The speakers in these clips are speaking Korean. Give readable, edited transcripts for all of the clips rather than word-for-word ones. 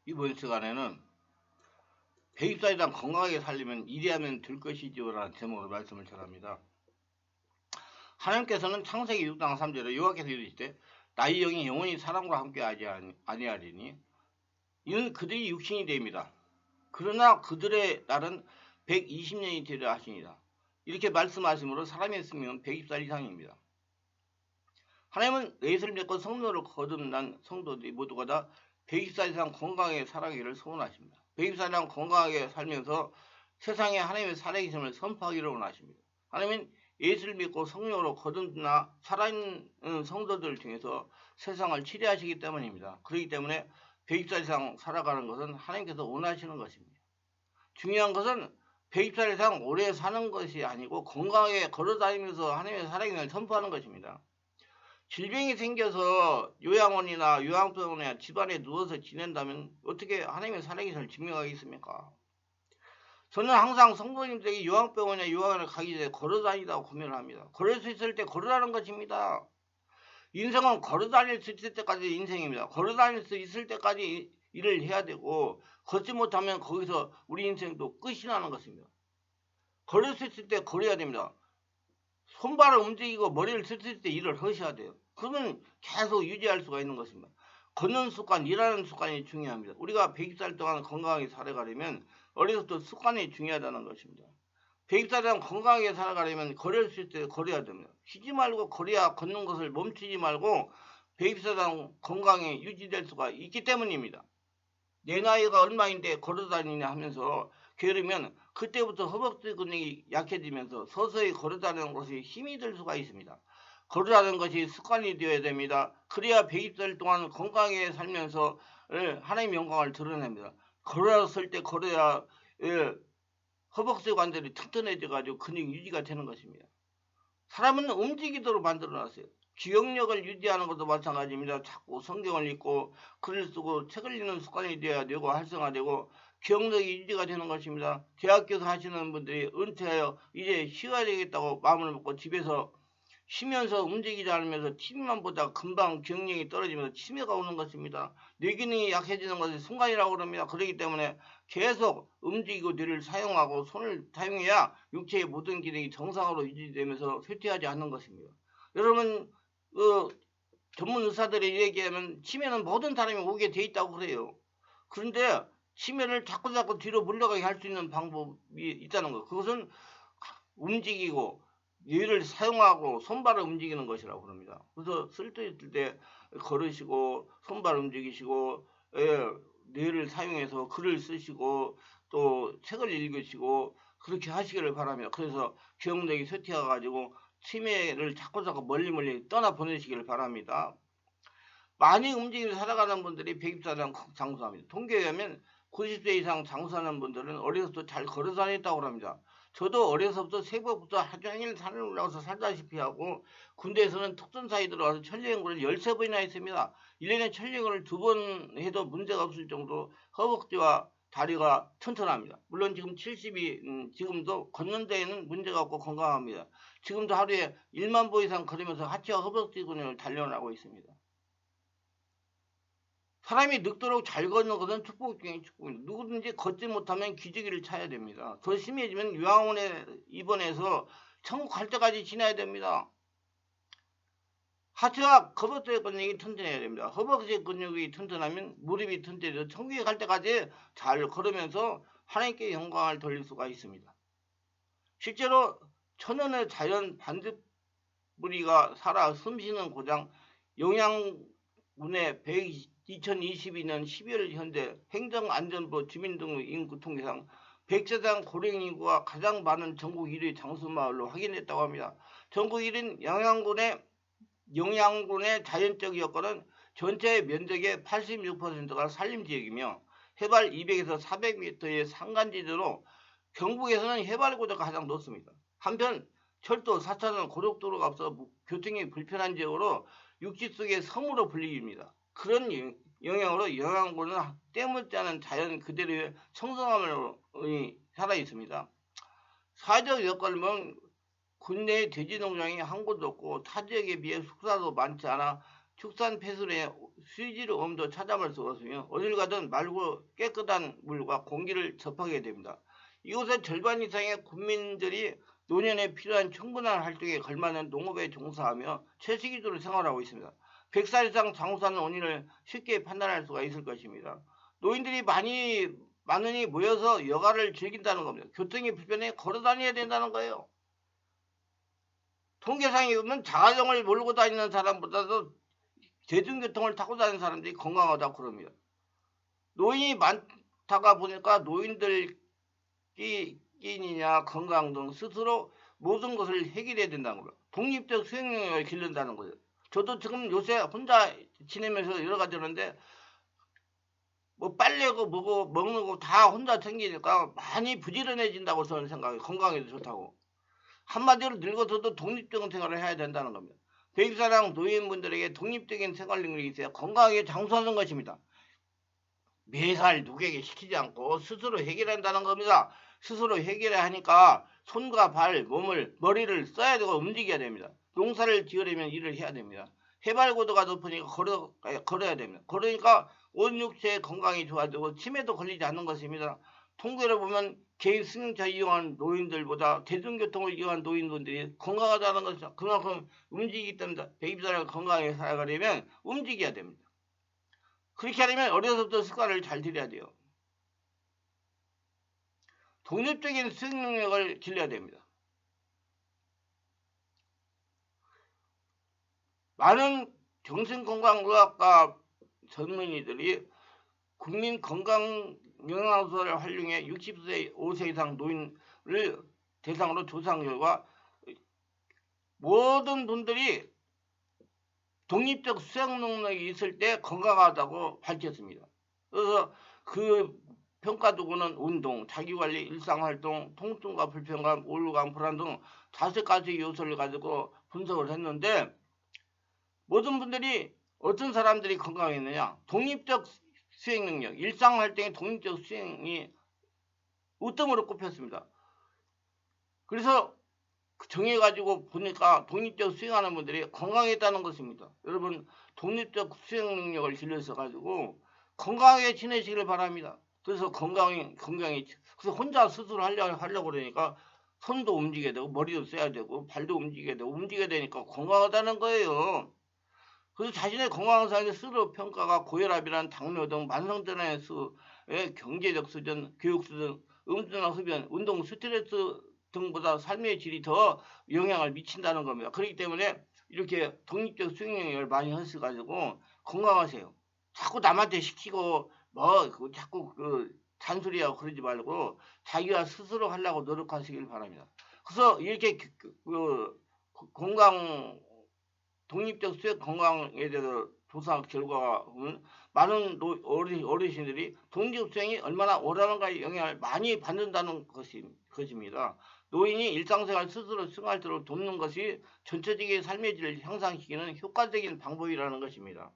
이번 시간에는 배입사에 대한 건강하게 살려면 이래하면 될 것이지요라는 제목으로 말씀을 전합니다. 하나님께서는 창세기 6장 3절에 여호와께서 이르시되 나의 영이 영원히 사람과 함께 아니하리니 이는 그들이 육신이 됩니다. 그러나 그들의 날은 120년이 되려 하시니라. 이렇게 말씀하심으로 사람의 수명은 120살 이상입니다. 하나님은 예수를 믿고 성도를 거듭난 성도들이 모두가 다 120살 이상 건강하게 살아가기를 소원하십니다. 120살 이상 건강하게 살면서 세상에 하나님의 살아계심을 선포하기를 원하십니다. 하나님은 예수를 믿고 성령으로 거듭나 살아있는 성도들 중에서 세상을 치료하시기 때문입니다. 그렇기 때문에 120살 이상 살아가는 것은 하나님께서 원하시는 것입니다. 중요한 것은 120살 이상 오래 사는 것이 아니고 건강하게 걸어다니면서 하나님의 살아계심을 선포하는 것입니다. 질병이 생겨서 요양원이나 요양병원에 집안에 누워서 지낸다면 어떻게 하나님의 살아계심을 증명하겠습니까? 저는 항상 성도님들에게 요양병원이나 요양원에 가기 전에 걸어다니다고 고민을 합니다. 걸을 수 있을 때 걸으라는 것입니다. 인생은 걸어다닐 수 있을 때까지 인생입니다. 걸어다닐 수 있을 때까지 일을 해야 되고 걷지 못하면 거기서 우리 인생도 끝이 나는 것입니다. 걸을 수 있을 때 걸어야 됩니다. 손발을 움직이고 머리를 쓸 때 일을 하셔야 돼요. 그러면 계속 유지할 수가 있는 것입니다. 걷는 습관, 일하는 습관이 중요합니다. 우리가 120살 동안 건강하게 살아가려면 어려서부터 습관이 중요하다는 것입니다. 120살 동안 건강하게 살아가려면 걸을 수 있을 때 걸어야 됩니다. 쉬지 말고 걸어야 걷는 것을 멈추지 말고 120살 동안 건강이 유지될 수가 있기 때문입니다. 내 나이가 얼마인데 걸어다니냐 하면서 게으르면 그때부터 허벅지 근육이 약해지면서 서서히 걸어다니는 것이 힘이 들 수가 있습니다. 걸으라는 것이 습관이 되어야 됩니다. 그래야 120살 동안 건강하게 살면서 하나님의 영광을 드러냅니다. 걸었을 때 걸어야 허벅지 관절이 튼튼해져가지고 근육 유지가 되는 것입니다. 사람은 움직이도록 만들어놨어요. 기억력을 유지하는 것도 마찬가지입니다. 자꾸 성경을 읽고 글을 쓰고 책을 읽는 습관이 되어야 되고 활성화되고 기억력이 유지가 되는 것입니다. 대학교에서 하시는 분들이 은퇴하여 이제 쉬어야 되겠다고 마음을 먹고 집에서 쉬면서 움직이지 않으면서 TV만 보다 금방 기억력이 떨어지면서 치매가 오는 것입니다. 뇌기능이 약해지는 것이 순간이라고 그럽니다. 그렇기 때문에 계속 움직이고 뇌를 사용하고 손을 사용해야 육체의 모든 기능이 정상으로 유지되면서 쇠퇴하지 않는 것입니다. 여러분 전문 의사들이 얘기하면 치매는 모든 사람이 오게 돼 있다고 그래요. 그런데 치매를 자꾸 뒤로 물러가게 할 수 있는 방법이 있다는 거. 그것은 움직이고 뇌를 사용하고 손발을 움직이는 것이라고 그럽니다. 그래서 쓸데있을 때 걸으시고 손발 움직이시고 뇌를 사용해서 글을 쓰시고 또 책을 읽으시고 그렇게 하시기를 바랍니다. 그래서 기억력이 쇠퇴해가지고 치매를 자꾸 멀리 떠나 보내시기를 바랍니다. 많이 움직이면서 살아가는 분들이 120살 장수합니다. 통계에 의하면 90세 이상 장수하는 분들은 어려서부터 잘 걸어 다녔다고 합니다. 저도 어려서부터 새벽부터 하루 종일 산을 올라가서 살다시피 하고 군대에서는 특전사에 들어가서 천리연구를 13번이나 했습니다. 1년에 천리연구를 2번 해도 문제가 없을 정도로 허벅지와 다리가 튼튼합니다. 물론 지금 70이 지금도 걷는 데에는 문제가 없고 건강합니다. 지금도 하루에 1만 보 이상 걸으면서 하체와 허벅지 근육을 단련하고 있습니다. 사람이 늙도록 잘 걷는 것은 축복 중에 축복입니다. 누구든지 걷지 못하면 기저귀를 차야 됩니다. 더 심해지면 요양원에 입원해서 천국 갈 때까지 지나야 됩니다. 하체와 허벅지 근육이 튼튼해야 됩니다. 허벅지 근육이 튼튼하면 무릎이 튼튼해서 천국에 갈 때까지 잘 걸으면서 하나님께 영광을 돌릴 수가 있습니다. 실제로 천연의 자연 반딧불이가 살아 숨쉬는 고장 영양군의 2022년 12월 현재 행정안전부 주민등록 인구 통계상 100세당 고령 인구가 가장 많은 전국 1위 장수마을로 확인했다고 합니다. 전국 1위 영양군의 자연적 여건은 전체 면적의 86%가 산림지역이며 해발 200에서 400m의 산간지대로 경북에서는 해발 고도가 가장 높습니다. 한편 철도, 4차선 고속도로가 없어 교통이 불편한 지역으로 육지 속의 섬으로 불리입니다. 그런 영향으로 영양군은 때묻지 않은 자연 그대로의 청성함으로 살아 있습니다. 사회적 여건은 군내의 돼지 농장이 한 곳도 없고 타 지역에 비해 숙사도 많지 않아 축산 폐순의 수질 오염도 차단할 수 없으며 어딜 가든 맑고 깨끗한 물과 공기를 접하게 됩니다. 이곳의 절반 이상의 국민들이 노년에 필요한 충분한 활동에 걸맞는 농업에 종사하며 채식이도로 생활하고 있습니다. 100살 이상 장수하는 원인을 쉽게 판단할 수가 있을 것입니다. 노인들이 많으니 모여서 여가를 즐긴다는 겁니다. 교통이 불편해 걸어 다녀야 된다는 거예요. 통계상에 보면 자가용을 몰고 다니는 사람보다도 대중교통을 타고 다니는 사람들이 건강하다고 그럽니다. 노인이 많다가 보니까 노인들 끼니냐 건강 등 스스로 모든 것을 해결해야 된다는 거예요. 독립적 수행 능력을 기른다는 거예요. 저도 지금 요새 혼자 지내면서 여러 가지 하는데 뭐 빨래고 뭐고 먹는 거 다 혼자 챙기니까 많이 부지런해진다고 저는 생각해요. 건강에도 좋다고. 한마디로 늙어서도 독립적인 생활을 해야 된다는 겁니다. 백사랑 노인분들에게 독립적인 생활 능력이 있어야 건강하게 장수하는 것입니다. 매살 누구에게 시키지 않고 스스로 해결한다는 겁니다. 스스로 해결해야 하니까 손과 발, 머리를 써야 되고 움직여야 됩니다. 농사를 지으려면 일을 해야 됩니다. 해발고도가 높으니까 걸어야 됩니다. 그러니까 온 육체의 건강이 좋아지고 치매도 걸리지 않는 것입니다. 통계를 보면 개인 승용차 이용한 노인들보다 대중교통을 이용한 노인분들이 건강하다는 것은 그만큼 움직이기 때문에 120살 건강하게 살아가려면 움직여야 됩니다. 그렇게 하려면 어려서부터 습관을 잘 들여야 돼요. 독립적인 수행 능력을 길러야 됩니다. 많은 정신건강의학과 전문의들이 국민건강영양소를 활용해 60세 5세 이상 노인을 대상으로 조사한 결과 모든 분들이 독립적 수행 능력이 있을 때 건강하다고 밝혔습니다. 그래서 그 평가 도구는 운동, 자기관리, 일상활동, 통증과 불편감, 우울감, 불안 등 5가지 요소를 가지고 분석을 했는데 모든 분들이 어떤 사람들이 건강했느냐? 독립적 수행 능력, 일상활동의 독립적 수행이 우점으로 꼽혔습니다. 그래서 정해가지고 보니까 독립적 수행하는 분들이 건강했다는 것입니다. 여러분 독립적 수행 능력을 길러서 가지고 건강하게 지내시길 바랍니다. 그래서 건강히 그래서 혼자 스스로 하려고 그러니까 손도 움직여야 되고 머리도 써야 되고 발도 움직여야 되니까 건강하다는 거예요. 그래서 자신의 건강한 삶의 스스로 평가가 고혈압이란 당뇨 등 만성질환의 수의 경제적 수준, 교육 수준, 음주나 흡연, 운동, 스트레스 등보다 삶의 질이 더 영향을 미친다는 겁니다. 그렇기 때문에 이렇게 독립적 수행 능력을 많이 하셔가지고 건강하세요. 자꾸 남한테 시키고 자꾸 잔소리하고 그러지 말고 자기가 스스로 하려고 노력하시길 바랍니다. 그래서 이렇게 독립적 수행 건강에 대해서 조사 결과가 보면 많은 어르신들이 독립적 수행이 얼마나 오라는가에 영향을 많이 받는다는 것입니다. 노인이 일상생활 스스로 수행할 수 있도록 돕는 것이 전체적인 삶의 질을 향상시키는 효과적인 방법이라는 것입니다.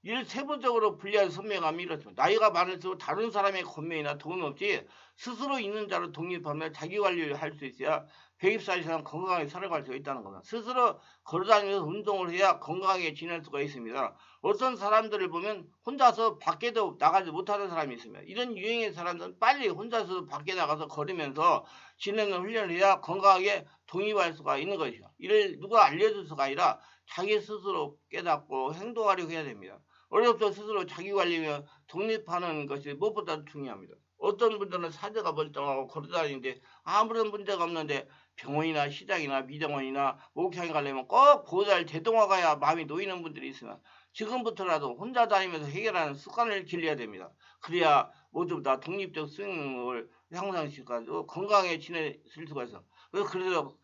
이를 세부적으로 분리한 선명함이 이렇습니다. 나이가 많을수록 다른 사람의 권면이나 도움 없이 스스로 있는 자로 독립하며 자기관리를 할 수 있어야 120살 이상 건강하게 살아갈 수 있다는 겁니다. 스스로 걸어다니면서 운동을 해야 건강하게 지낼 수가 있습니다. 어떤 사람들을 보면 혼자서 밖에도 나가지 못하는 사람이 있습니다. 이런 유형의 사람들은 빨리 혼자서 밖에 나가서 걸으면서 지내는 훈련을 해야 건강하게 독립할 수가 있는 것이죠. 이를 누가 알려줄 수가 아니라 자기 스스로 깨닫고 행동하려고 해야 됩니다. 어려서 스스로 자기관리며 독립하는 것이 무엇보다 중요합니다. 어떤 분들은 사제가 멀쩡하고 걸어다니는데 아무런 문제가 없는데 병원이나 시장이나 미정원이나 목욕탕에 가려면 꼭 보호자를 대동하 가야 마음이 놓이는 분들이 있으면 지금부터라도 혼자 다니면서 해결하는 습관을 길러야 됩니다. 그래야 모두 다 독립적 수행을 향상시켜가지고 건강하게 지내실 수가 있어. 그래서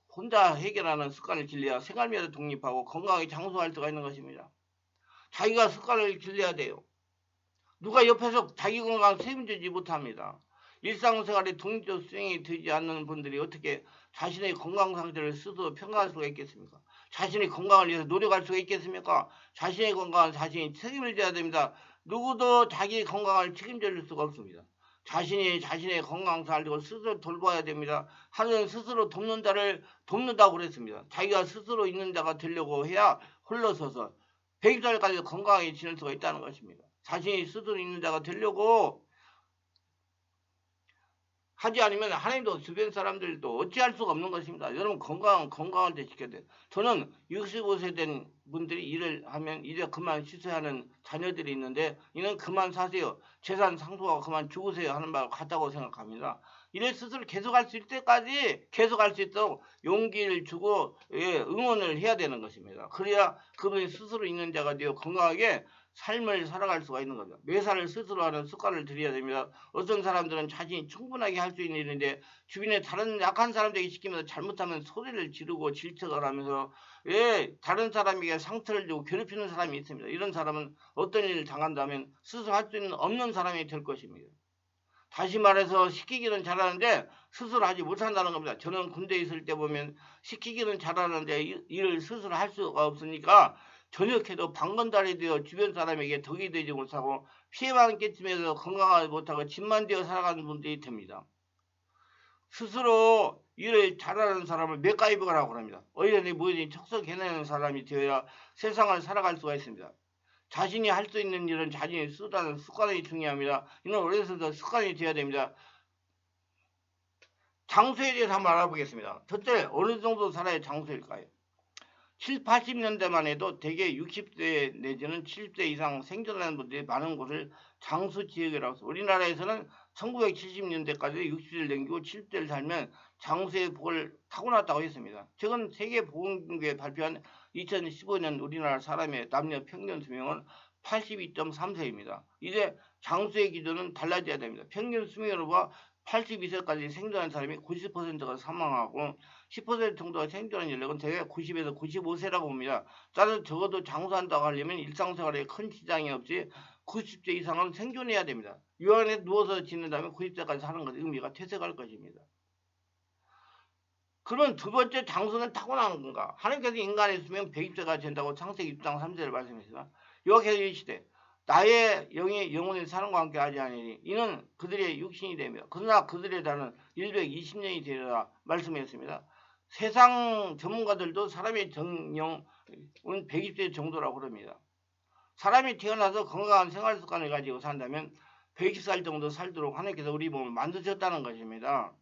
혼자 해결하는 습관을 길러야 생활면에서 독립하고 건강하게 장수할 수가 있는 것입니다. 자기가 습관을 길러야 돼요. 누가 옆에서 자기 건강 책임지지 못합니다. 일상생활에 독립적 수행이 되지 않는 분들이 어떻게 자신의 건강 상태를 스스로 평가할 수가 있겠습니까? 자신의 건강을 위해서 노력할 수가 있겠습니까? 자신의 건강은 자신이 책임을 져야 됩니다. 누구도 자기 건강을 책임질 수가 없습니다. 자신이 자신의 건강 살리고 스스로 돌봐야 됩니다. 하나님은 스스로 돕는 자를 돕는다고 그랬습니다. 자기가 스스로 있는 자가 되려고 해야 홀로서서 100살까지 건강하게 지낼 수가 있다는 것입니다. 자신이 스스로 있는 자가 되려고 하지 않으면 하나님도 주변 사람들도 어찌할 수가 없는 것입니다. 여러분 건강한 데 지켜야 돼요. 저는 65세 된 분들이 일을 하면 이제 그만 쉬셔야 하는 자녀들이 있는데 이는 그만 사세요. 재산 상속하고 그만 죽으세요 하는 말 같다고 생각합니다. 일을 스스로 계속할 수 있을 때까지 계속할 수 있도록 용기를 주고 응원을 해야 되는 것입니다. 그래야 그분이 스스로 있는 자가 되어 건강하게 삶을 살아갈 수가 있는 거죠. 매사를 스스로 하는 습관을 들여야 됩니다. 어떤 사람들은 자신이 충분하게 할 수 있는 일인데 주변에 다른 약한 사람들에게 시키면서 잘못하면 소리를 지르고 질책을 하면서 다른 사람에게 상처를 주고 괴롭히는 사람이 있습니다. 이런 사람은 어떤 일을 당한다면 스스로 할 수 있는 없는 사람이 될 것입니다. 다시 말해서 시키기는 잘하는데 스스로 하지 못한다는 겁니다. 저는 군대에 있을 때 보면 시키기는 잘하는데 일을 스스로 할 수가 없으니까 전역해도 방건달이 되어 주변 사람에게 덕이 되지 못하고 피해만 끼치면서 건강하지 못하고 집만 되어 살아가는 분들이 됩니다. 스스로 일을 잘하는 사람을 맥가이버라고 합니다. 어디든지 뭐든지 척석해내는 사람이 되어야 세상을 살아갈 수가 있습니다. 자신이 할 수 있는 일은 자신이 쓰다는 습관이 중요합니다. 이는 어려서부터 습관이 되어야 됩니다. 장수에 대해서 한번 알아보겠습니다. 첫째, 어느 정도 살아야 장수일까요? 7, 80년대만 해도 대개 60세 내지는 70세 이상 생존하는 분들이 많은 곳을 장수지역이라고 해서 우리나라에서는 1970년대까지 60세를 넘기고 70세를 살면 장수의 복을 타고났다고 했습니다. 최근 세계보건기구에 발표한 2015년 우리나라 사람의 남녀 평균 수명은 82.3세입니다. 이제 장수의 기준은 달라져야 됩니다. 평균 수명으로가 82세까지 생존한 사람이 90%가 사망하고 10% 정도가 생존한 연령은 대개 90에서 95세라고 봅니다. 따라서 적어도 장수한다고 하려면 일상생활에 큰 지장이 없이 90세 이상은 생존해야 됩니다. 유한에 누워서 지낸다면 90세까지 사는 것의 의미가 퇴색할 것입니다. 그러면 두 번째 장수는 타고나는 건가? 하나님께서 인간의 수명 120세가 된다고 창세기 6장 3절을 말씀하시다. 여호와께서 이르시되 나의 영이 영원히 사람과 함께 하지 아니니 이는 그들의 육신이 됩니다. 그러나 그들의 달은 120년이 되리라 말씀했습니다. 세상 전문가들도 사람의 정령은 120세 정도라고 그럽니다. 사람이 태어나서 건강한 생활 습관을 가지고 산다면 120살 정도 살도록 하나님께서 우리 몸을 만드셨다는 것입니다.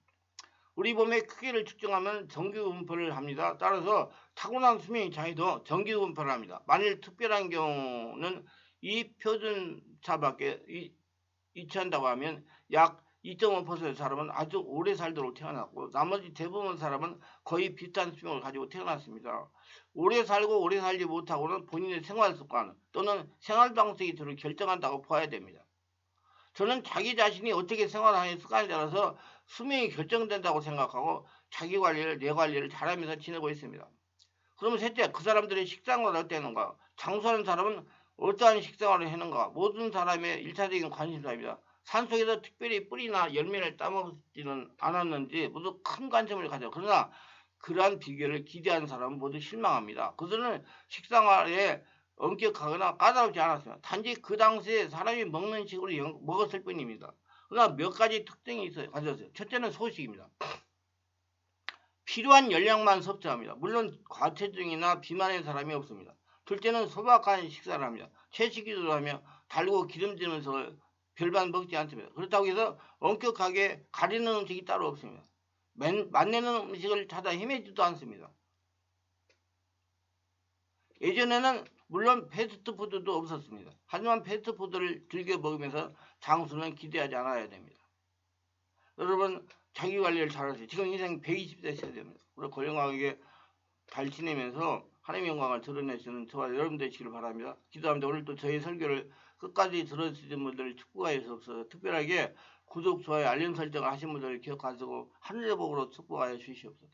우리 몸의 크기를 측정하면 정기분포를 합니다. 따라서 타고난 수명이 장애도 정기분포를 합니다. 만일 특별한 경우는 이 표준차밖에 이체한다고 하면 약 2.5%의 사람은 아주 오래 살도록 태어났고 나머지 대부분 사람은 거의 비슷한 수명을 가지고 태어났습니다. 오래 살고 오래 살지 못하고는 본인의 생활습관 또는 생활방식이 들을 결정한다고 봐야 됩니다. 저는 자기 자신이 어떻게 생활하는 습관에 따라서 수명이 결정된다고 생각하고 자기 관리를 내 관리를 잘하면서 지내고 있습니다. 그러면 셋째, 그 사람들의 식생활을 어땠는가? 장수하는 사람은 어떠한 식생활을 하는가? 모든 사람의 일차적인 관심사입니다. 산속에서 특별히 뿌리나 열매를 따먹지는 않았는지 모두 큰 관심을 가져. 그러나 그러한 비결을 기대하는 사람은 모두 실망합니다. 그들은 식생활에 엄격하거나 까다롭지 않았습니다. 단지 그 당시에 사람이 먹는 식으로 먹었을 뿐입니다. 그러나 몇 가지 특징이 가졌어요. 첫째는 소식입니다. 필요한 열량만 섭취합니다. 물론 과체중이나 비만의 사람이 없습니다. 둘째는 소박한 식사를 합니다. 채식기도 하며 달고 기름지면서 별반 먹지 않습니다. 그렇다고 해서 엄격하게 가리는 음식이 따로 없습니다. 맛내는 음식을 찾아 헤매지도 않습니다. 예전에는 물론 패스트푸드도 없었습니다. 하지만 패스트푸드를 즐겨 먹으면서 장수는 기대하지 않아야 됩니다. 여러분 자기 관리를 잘하세요. 지금 인생 120세 세대입니다. 우리 건강하게 잘 지내면서 하나님의 영광을 드러내시는 저와 여러분 되시길 바랍니다. 기도합니다. 오늘도 저희 설교를 끝까지 들어주신 분들을 축복하여 주옵소서. 특별하게 구독, 좋아요, 알림 설정을 하신 분들을 기억하시고 하늘의 복으로 축복하여 주시옵소서.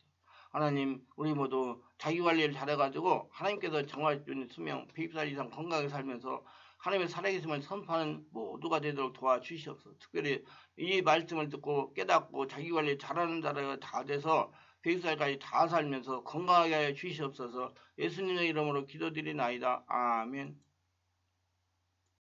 하나님 우리 모두 자기관리를 잘해가지고 하나님께서 정하신 수명 100살 이상 건강하게 살면서 하나님의 살아계심을 선포하는 모두가 되도록 도와주시옵소서. 특별히 이 말씀을 듣고 깨닫고 자기관리 잘하는 자가 다 돼서 100살까지 다 살면서 건강하게 하여 주시옵소서. 예수님의 이름으로 기도드리나이다. 아멘.